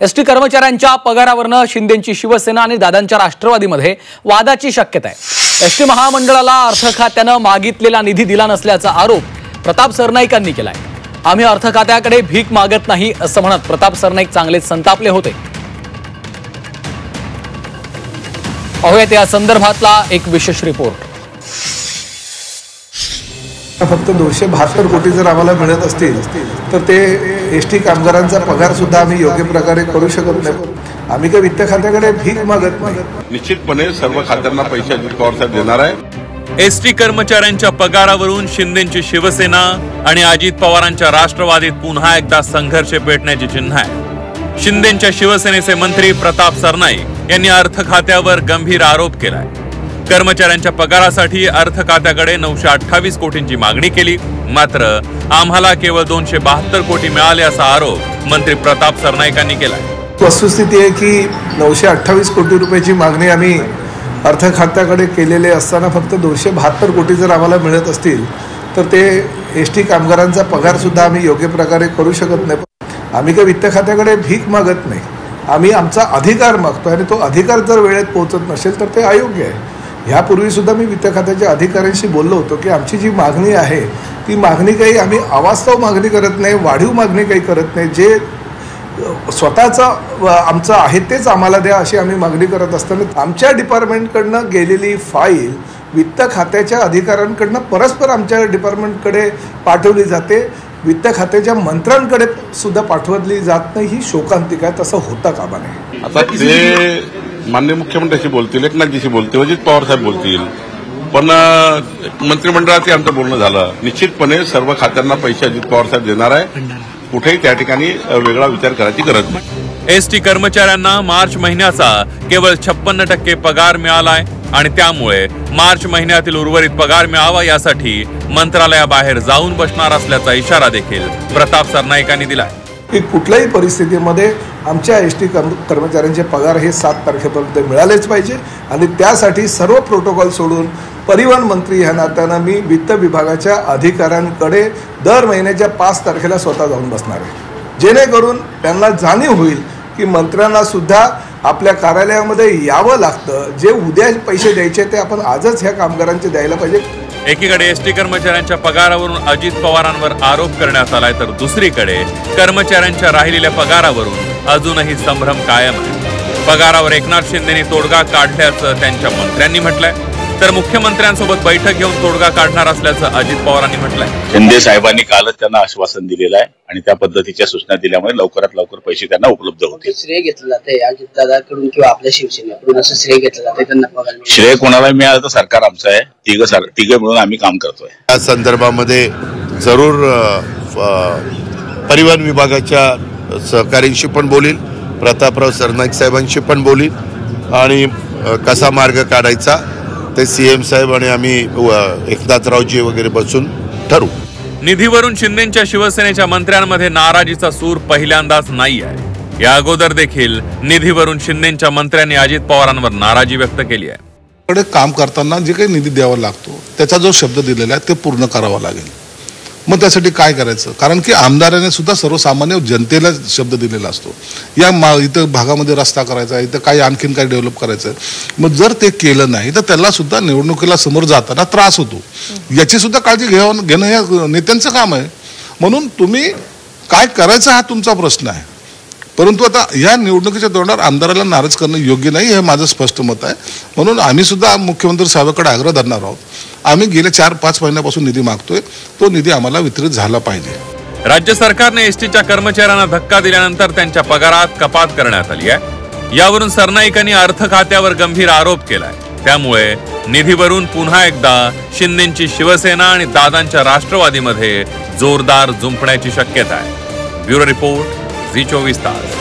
ST कर्मचाऱ्यांच्या पगारावरनं शिंदेंची शिवसेना आणि दादांच्या राष्ट्रवादीमध्ये वादाची शक्यता आहे। एसटी महामंडळाला अर्थ खात्यानं मागितलेला निधी दिला नसल्याचा आरोप प्रताप सरनाईकांनी केलाय। आम्ही अर्थ खात्याकडे भीक मागत नाही असं म्हणत प्रताप सरनाईक चांगलेच संतापले होते। पाहूयात या संदर्भातला एक विशेष रिपोर्ट। फक्त 272 कोटी जर आम्हाला मिळत असतील तर ते एसटी कामगारांचा पगार सुद्धा आम्ही योग्य प्रकारे करू शकत नाही। आम्ही काही वित्त खात्याकडे भीक मागत नाही। निश्चितपणे सर्व खात्यांना पैसे अजित पवार साहेब देणार आहे। एसटी कर्मचाऱ्यांच्या पगारावरून शिंदेंची शिवसेना आणि अजित पवारांच्या राष्ट्रवादीत पुन्हा एकदा संघर्ष पेटण्याची चिन्ह आहे। शिंदेंच्या शिवसेनेचे मंत्री प्रताप सरनाईक यांनी अर्थ खात्यावर गंभीर आरोप केलाय। कर्मचाऱ्यांच्या पगारासाठी अर्थ खात्याकडे 928 कोटींची मागणी केली, मात्र आम्हाला केवळ 272 कोटी मिळाले असा आरोप मंत्री प्रताप सरनाईकांनी केलाय। वस्तुस्थिती आहे की 928 कोटी रुपयाची मागणी आम्ही अर्थ खात्याकडे केलेले असताना फक्त 272 कोटी जर आम्हाला मिळत असतील तर ते एसटी कामगारांचा पगार सुद्धा आम्ही योग्य प्रकारे करू शकत नाही। आम्ही काही वित्त खात्याकडे भीक मागत नाही, आम्ही आमचा अधिकार मागतो आणि तो अधिकार जर वेळेत पोहोचत नसेल तर ते अयोग्य आहे। ह्यापूर्वी सुद्धा मी वित्त खात्याच्या अधिकाऱ्यांशी बोललो होतो की आमची जी मागणी आहे ती मागणी काही आम्ही अवास्तव मागणी करत नाही, वाढीव मागणी काही करत नाही। जे स्वतःचं आमचं आहे तेच आम्हाला द्या अशी आम्ही मागणी करत असताना आमच्या डिपार्टमेंटकडनं गेलेली फाईल वित्त खात्याच्या अधिकाऱ्यांकडनं परस्पर आमच्या डिपार्टमेंटकडे पाठवली जाते, वित्त खात्याच्या मंत्र्यांकडे सुद्धा पाठवली जात नाही। ही शोकांतिक आहे, तसं होता कामा नये। आता ते माननीय मुख्यमंत्र्यांशी बोलतील, एकनाथजीशी बोलतील, अजित पवार साहेब बोलतील, पण मंत्रिमंडळात आमचं बोलणं झालं। निश्चितपणे सर्व खात्यांना पैसे अजित पवार साहेब देणार आहे। कुठेही त्या ठिकाणी वेगळा विचार करायची गरज नाही। एसटी कर्मचाऱ्यांना मार्च महिन्याचा केवळ 56% पगार मिळालाय आणि त्यामुळे मार्च महिन्यातील उर्वरित पगार मिळावा यासाठी मंत्रालयाबाहेर जाऊन बसणार असल्याचा इशारा देखील प्रताप सरनाईकांनी दिलाय। की कुठल्याही परिस्थितीमध्ये आमच्या एसटी कर्मचाऱ्यांचे पगार हे 7 तारखेपर्यंत मिळालेच पाहिजे आणि त्यासाठी सर्व प्रोटोकॉल सोडून परिवहन मंत्री ह्या नात्यानं मी वित्त विभागाच्या अधिकाऱ्यांकडे दर महिन्याच्या 5 तारखेला स्वतः जाऊन बसणार आहे, जेणेकरून त्यांना जाणीव होईल की मंत्र्यांना सुद्धा आपल्या कार्यालयामध्ये यावं लागतं। जे उद्या पैसे द्यायचे ते आपण आजच ह्या कामगारांचे द्यायला पाहिजे। एकीकडे एसटी कर्मचाऱ्यांच्या पगारावरून अजित पवारांवर आरोप करण्यात आलाय तर दुसरीकडे कर्मचाऱ्यांच्या राहिलेल्या पगारावरून अजूनही संभ्रम कायम आहे। पगारावर एकनाथ शिंदेंनी तोडगा काढल्याचं त्यांच्या मंत्र्यांनी म्हटलंय, तर मुख्यमंत्र्यांसोबत बैठक घेऊन तोडगा काढणार असल्याचं अजित पवारांनी म्हटलंय। शिंदे साहेबांनी कालच त्यांना आश्वासन दिलेलं आहे आणि त्या पद्धतीच्या सूचना दिल्यामुळे लवकरात लवकर पैसे त्यांना उपलब्ध होतील। श्रेय घेतलं जाते अजित दादाकडून किंवा आपल्या शिवसेनेकडून, असं श्रेय घेतलं जाते त्यांना पगार? श्रेय कोणाला मिळालं तर सरकार आमचं आहे, तिघं मिळून आम्ही काम करतोय। या संदर्भामध्ये जरूर परिवहन विभागाच्या सहकाऱ्यांशी पण बोलील, प्रतापराव सरनाईक साहेबांशी पण बोलील आणि कसा मार्ग काढायचा ते सीएम साहेब आणि आम्ही एकनाथरावजी वगैरे बसून ठरवू। निधीवरून शिंदेंच्या शिवसेनेच्या मंत्र्यांमध्ये नाराजीचा सूर पहिल्यांदाच नाही आहे। या अगोदर देखील निधीवरून शिंदेंच्या मंत्र्यांनी अजित पवारांवर नाराजी व्यक्त केली आहे। काम करताना जे काही निधी द्यावा लागतो त्याचा जो शब्द दिलेला आहे ते पूर्ण करावा लागेल। मग त्यासाठी काय करायचं, कारण की आमदाराने सुद्धा सर्वसामान्य जनतेला शब्द दिलेला असतो, या इथं भागामध्ये रस्ता करायचा, इथं काही आणखीन काही डेव्हलप करायचं। मग जर ते केलं नाही तर त्याला सुद्धा निवडणुकीला समोर जाताना त्रास होतो, याची सुद्धा काळजी घेणं हे नेत्यांचं काम आहे। म्हणून तुम्ही काय करायचं हा तुमचा प्रश्न आहे, परंतु आता या निवडणुकीच्या तोंडावर आमदाराला नाराज करणं योग्य नाही, हे माझं स्पष्ट मत आहे। म्हणून आम्ही सुद्धा मुख्यमंत्री साहेबांकडे आग्रह धरणार आहोत। आम्ही गेल्या 4-5 महिन्यापासून निधी मागतोय, तो निधी आम्हाला वितरित झाला पाहिजे। राज्य सरकारने एसटीच्या कर्मचाऱ्यांना धक्का दिल्यानंतर त्यांच्या पगारात कपात करण्यात आली आहे। यावरून सरनाईकांनी अर्थ खात्यावर गंभीर आरोप केलाय। त्यामुळे निधीवरून पुन्हा एकदा शिंदेंची शिवसेना आणि दादांच्या राष्ट्रवादीमध्ये जोरदार जुंपण्याची शक्यता आहे। ब्युरो रिपोर्ट, झी 24 तास।